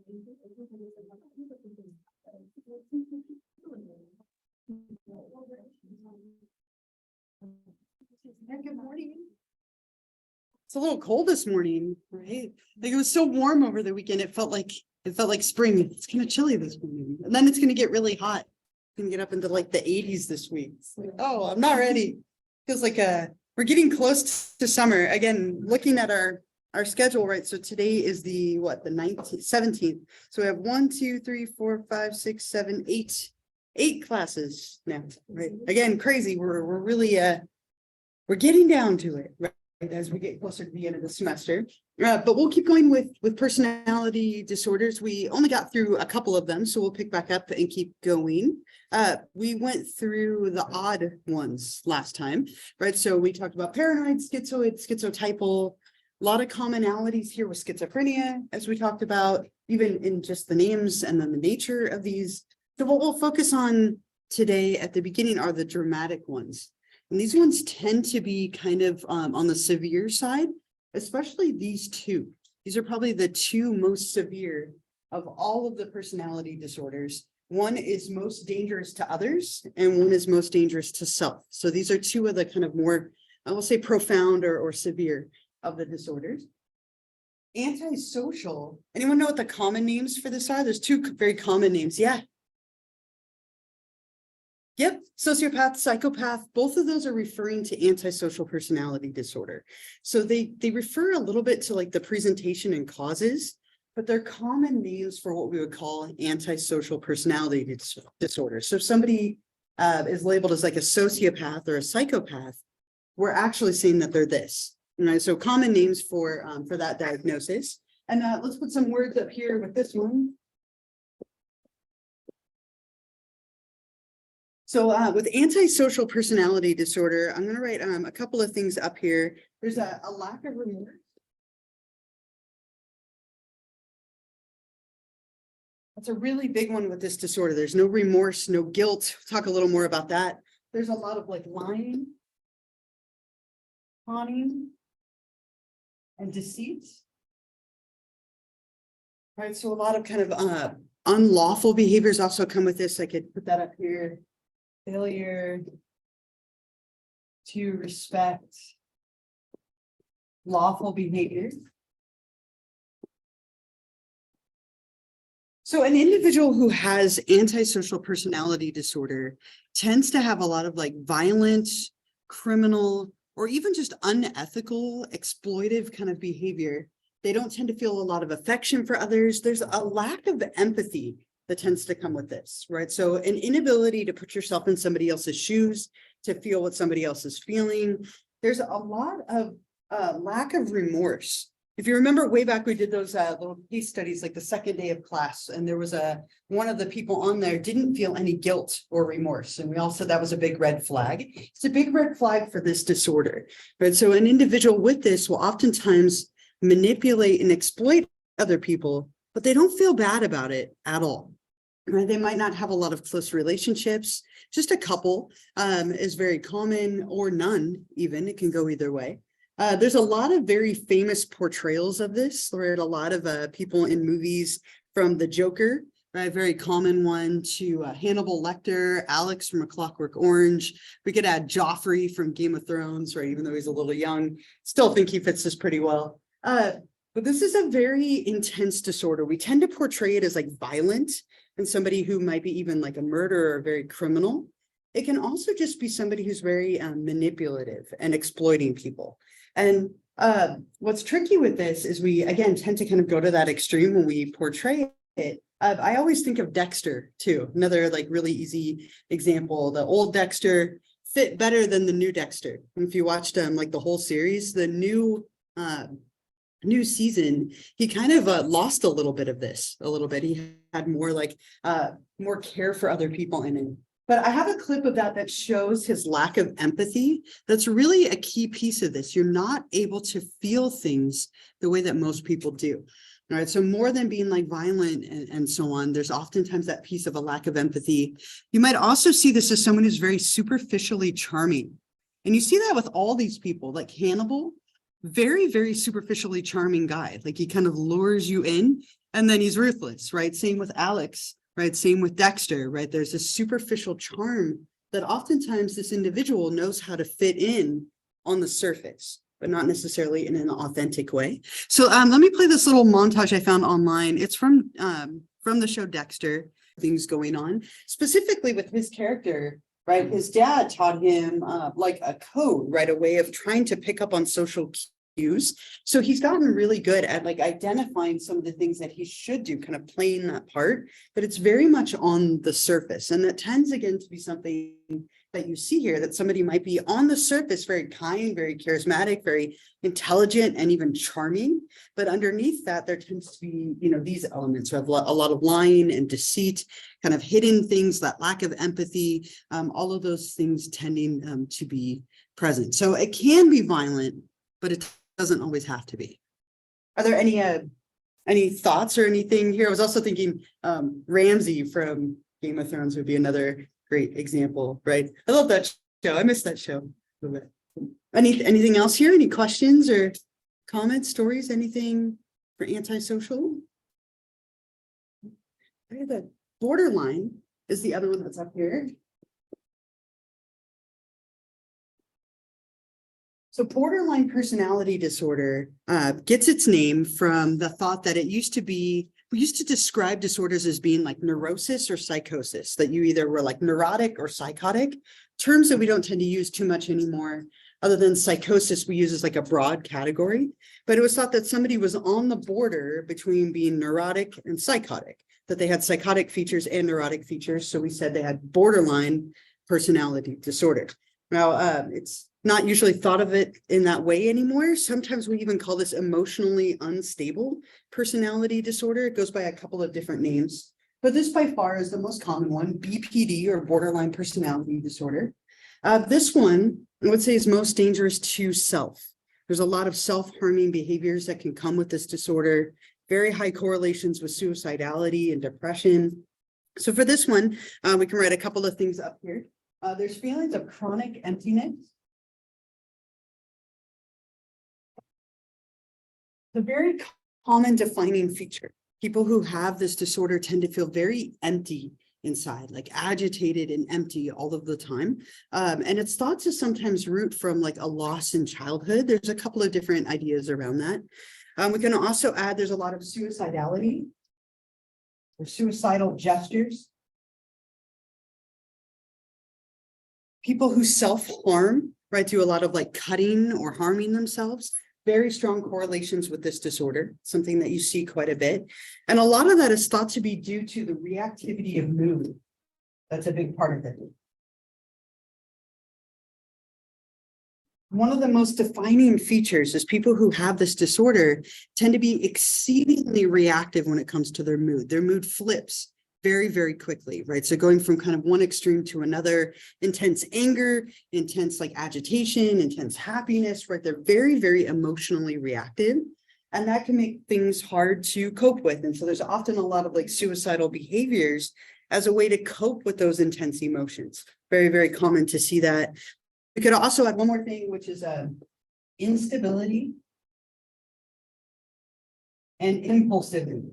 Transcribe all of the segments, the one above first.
Good morning. It's a little cold this morning, right? Like it was so warm over the weekend. It felt like spring. It's kind of chilly this morning, and then it's going to get really hot. It's going to get up into like the 80s this week. It's like, oh, I'm not ready. Feels like we're getting close to summer again. Looking at our schedule, right? So today is the 19th, 17th. So we have 1, 2, 3, 4, 5, 6, 7, 8 classes now, right? Again, crazy. We're really we're getting down to it, right? As we get closer to the end of the semester, but we'll keep going with personality disorders. We only got through a couple of them, so we'll pick back up and keep going. We went through the odd ones last time, right? So we talked about paranoid, schizoid, schizotypal, a lot of commonalities here with schizophrenia, as we talked about, even in just the names and then the nature of these. So what we'll focus on today at the beginning are the dramatic ones. And these ones tend to be kind of on the severe side, especially these two. These are probably the two most severe of all of the personality disorders. One is most dangerous to others, and one is most dangerous to self. So these are two of the kind of more, I will say, profound or severe of the disorders. Antisocial. Anyone know what the common names for this are? There's two very common names. Yeah. Yep, sociopath, psychopath, both of those are referring to antisocial personality disorder. So they refer a little bit to like the presentation and causes, but they're common names for what we would call antisocial personality disorder. So if somebody is labeled as like a sociopath or a psychopath, we're actually saying that they're this. Right? So common names for that diagnosis. And let's put some words up here with this one. So with antisocial personality disorder, I'm going to write a couple of things up here. There's a lack of remorse. That's a really big one with this disorder. There's no remorse, no guilt. Talk a little more about that. There's a lot of like lying, conning, and deceit. Right, so a lot of kind of unlawful behaviors also come with this. I could put that up here. Failure to respect lawful behavior. So an individual who has antisocial personality disorder tends to have a lot of like violent, criminal, or even just unethical, exploitive kind of behavior. They don't tend to feel a lot of affection for others. There's a lack of empathy that tends to come with this, right? So an inability to put yourself in somebody else's shoes, to feel what somebody else is feeling. There's a lot of lack of remorse. If you remember way back, we did those little case studies like the second day of class, and there was one of the people on there didn't feel any guilt or remorse. And we all said that was a big red flag. It's a big red flag for this disorder, right? So an individual with this will oftentimes manipulate and exploit other people, but they don't feel bad about it at all. Right? They might not have a lot of close relationships. Just a couple is very common, or none even. It can go either way. There's a lot of very famous portrayals of this. There are a lot of people in movies, from the Joker, right, very common one, to Hannibal Lecter, Alex from A Clockwork Orange. We could add Joffrey from Game of Thrones, right? Even though he's a little young, still think he fits this pretty well. But this is a very intense disorder. We tend to portray it as like violent, and somebody who might be even like a murderer or very criminal. It can also just be somebody who's very manipulative and exploiting people. And what's tricky with this is we, again, tend to kind of go to that extreme when we portray it. I always think of Dexter too, another like really easy example. The old Dexter fit better than the new Dexter. And if you watched like the whole series, the new season, he kind of lost a little bit of this, a little bit. He had more like more care for other people in him. But I have a clip of that shows his lack of empathy. That's really a key piece of this. You're not able to feel things the way that most people do. All right, so more than being like violent and so on, there's oftentimes that piece of a lack of empathy. You might also see this as someone who's very superficially charming. And you see that with all these people, like Hannibal. very, very superficially charming guy. Like he kind of lures you in and then he's ruthless, right? Same with Alex, right? Same with Dexter, right? There's a superficial charm that oftentimes this individual knows how to fit in on the surface, but not necessarily in an authentic way. So let me play this little montage I found online. It's from the show Dexter, things going on, specifically with his character, right? His dad taught him like a code, right? A way of trying to pick up on social cues. So he's gotten really good at like identifying some of the things that he should do, kind of playing that part, but it's very much on the surface. And that tends again to be something that you see here, that somebody might be on the surface, very kind, very charismatic, very intelligent, and even charming. But underneath that, there tends to be, you know, these elements of a lot of lying and deceit, kind of hidden things, that lack of empathy, all of those things tending to be present. So it can be violent, but it doesn't always have to be. Are there any thoughts or anything here? I was also thinking Ramsay from Game of Thrones would be another great example, right? I love that show. I miss that show a little bit. Anything else here? Any questions or comments, stories, anything for antisocial? Okay, the borderline is the other one that's up here. So borderline personality disorder gets its name from the thought that it used to be, we used to describe disorders as being like neurosis or psychosis, that you either were like neurotic or psychotic, terms that we don't tend to use too much anymore. Other than psychosis, we use as like a broad category, but it was thought that somebody was on the border between being neurotic and psychotic, that they had psychotic features and neurotic features. So we said they had borderline personality disorder. Now, it's not usually thought of it in that way anymore. Sometimes we even call this emotionally unstable personality disorder. It goes by a couple of different names, but this by far is the most common one, BPD, or borderline personality disorder. This one, I would say, is most dangerous to self. There's a lot of self-harming behaviors that can come with this disorder, very high correlations with suicidality and depression. So for this one, we can write a couple of things up here. There's feelings of chronic emptiness. A very common defining feature. People who have this disorder tend to feel very empty inside, like agitated and empty all of the time. And it's thought to sometimes root from like a loss in childhood. There's a couple of different ideas around that. We can also add there's a lot of suicidality or suicidal gestures. People who self-harm, right, do a lot of like cutting or harming themselves. Very strong correlations with this disorder, something that you see quite a bit. And a lot of that is thought to be due to the reactivity of mood. That's a big part of it. One of the most defining features is people who have this disorder tend to be exceedingly reactive when it comes to their mood. Their mood flips very, very quickly, right? So going from kind of one extreme to another, intense anger, intense like agitation, intense happiness, right? They're very, very emotionally reactive, and that can make things hard to cope with. And so there's often a lot of like suicidal behaviors as a way to cope with those intense emotions. Very, very common to see that. We could also add one more thing, which is instability and impulsivity.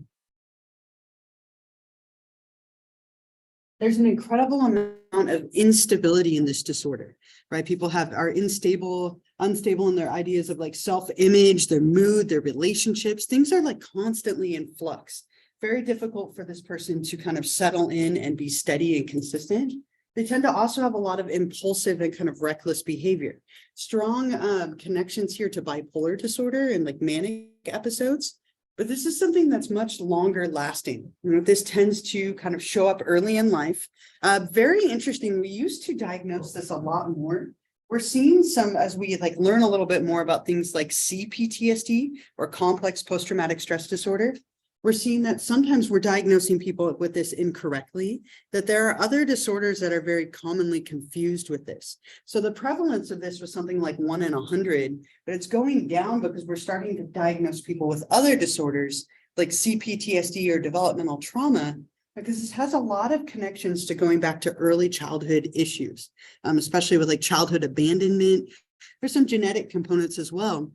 There's an incredible amount of instability in this disorder, right? People are unstable in their ideas of like self-image, their mood, their relationships. Things are like constantly in flux. Very difficult for this person to kind of settle in and be steady and consistent. They tend to also have a lot of impulsive and kind of reckless behavior. Strong connections here to bipolar disorder and like manic episodes. But this is something that's much longer lasting. You know, this tends to kind of show up early in life. Very interesting. We used to diagnose this a lot more. We're seeing some, as we like learn a little bit more about things like CPTSD or complex post-traumatic stress disorder. We're seeing that sometimes we're diagnosing people with this incorrectly, that there are other disorders that are very commonly confused with this. So the prevalence of this was something like 1 in 100, but it's going down because we're starting to diagnose people with other disorders like CPTSD or developmental trauma, because this has a lot of connections to going back to early childhood issues, especially with like childhood abandonment. There's some genetic components as well.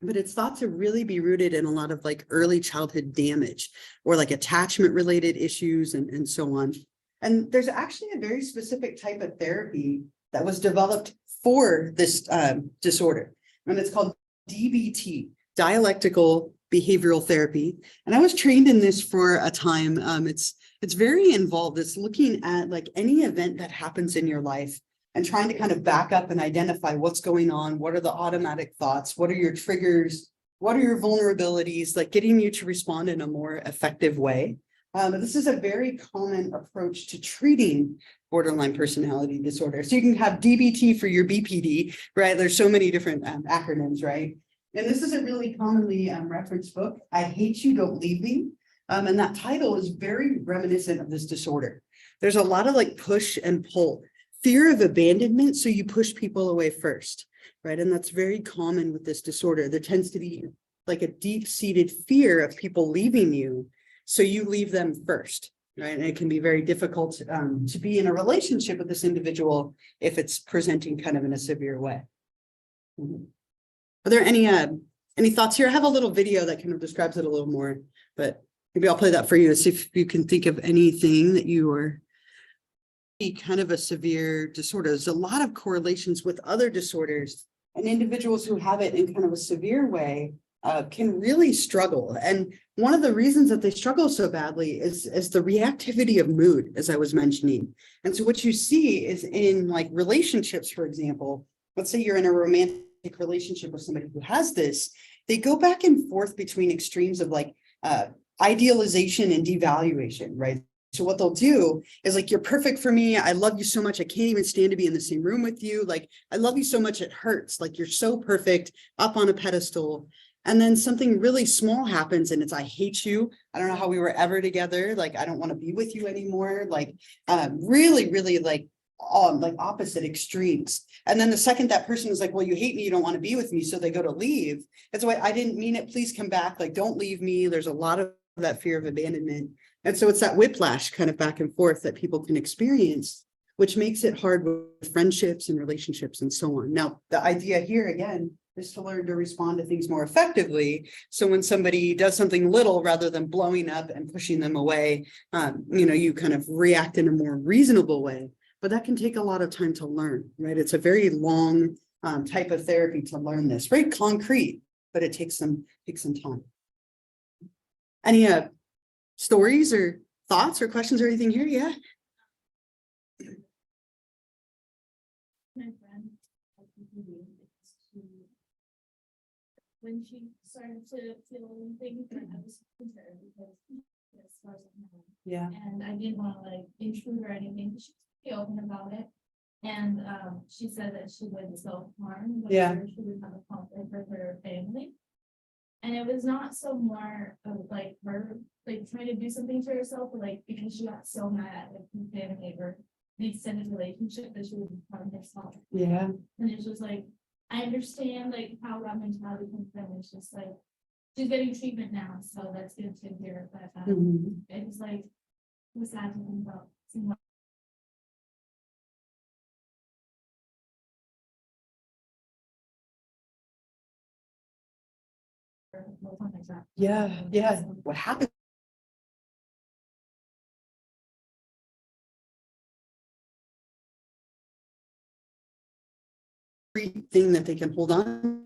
but it's thought to really be rooted in a lot of like early childhood damage or like attachment related issues and so on. And there's actually a very specific type of therapy that was developed for this disorder, and it's called DBT, dialectical behavioral therapy. And I was trained in this for a time. It's very involved. It's looking at like any event that happens in your life and trying to kind of back up and identify what's going on. What are the automatic thoughts? What are your triggers? What are your vulnerabilities? Like getting you to respond in a more effective way. This is a very common approach to treating borderline personality disorder. So you can have DBT for your BPD, right? There's so many different acronyms, right? And this is a really commonly referenced book, I Hate You, Don't Leave Me. And that title is very reminiscent of this disorder. There's a lot of like push and pull. Fear of abandonment, so you push people away first, right? And that's very common with this disorder. There tends to be like a deep-seated fear of people leaving you, so you leave them first, right? And it can be very difficult to be in a relationship with this individual if it's presenting kind of in a severe way. Are there any thoughts here? I have a little video that kind of describes it a little more, but maybe I'll play that for you to see if you can think of anything that you are kind of a severe disorder. There's a lot of correlations with other disorders, and individuals who have it in kind of a severe way can really struggle. And one of the reasons that they struggle so badly is the reactivity of mood, as I was mentioning. And so what you see is in like relationships, for example, let's say you're in a romantic relationship with somebody who has this, they go back and forth between extremes of like idealization and devaluation, right? So what they'll do is like, you're perfect for me. I love you so much. I can't even stand to be in the same room with you. Like, I love you so much. It hurts. Like, you're so perfect, up on a pedestal. And then something really small happens and it's, I hate you. I don't know how we were ever together. Like, I don't want to be with you anymore. Like, really, really like opposite extremes. And then the second that person is like, well, you hate me, you don't want to be with me, so they go to leave. It's why I didn't mean it. Please come back. Like, don't leave me. There's a lot of that fear of abandonment. And so it's that whiplash kind of back and forth that people can experience, which makes it hard with friendships and relationships and so on. Now, the idea here again is to learn to respond to things more effectively. So when somebody does something little, rather than blowing up and pushing them away, you kind of react in a more reasonable way. But that can take a lot of time to learn, right? It's a very long type of therapy to learn this, very concrete, but it takes some time. Any stories or thoughts or questions or anything here? Yeah. My friend, when she started to feel things, I was concerned because as far as I know, Yeah. and I didn't want to like intrude or anything. She was pretty open about it, and she said that she would self-harm whenever she would have a conflict with her family. And it was not so more of like her like trying to do something to herself, but like because she got so mad at like the family or the extended relationship that she would harm herself. Yeah. And it's just like, I understand like how that mentality comes from. It's just like she's getting treatment now, so that's good to hear. But it was like, it was sad to think about. Yeah. What happened? Thing that they can hold on.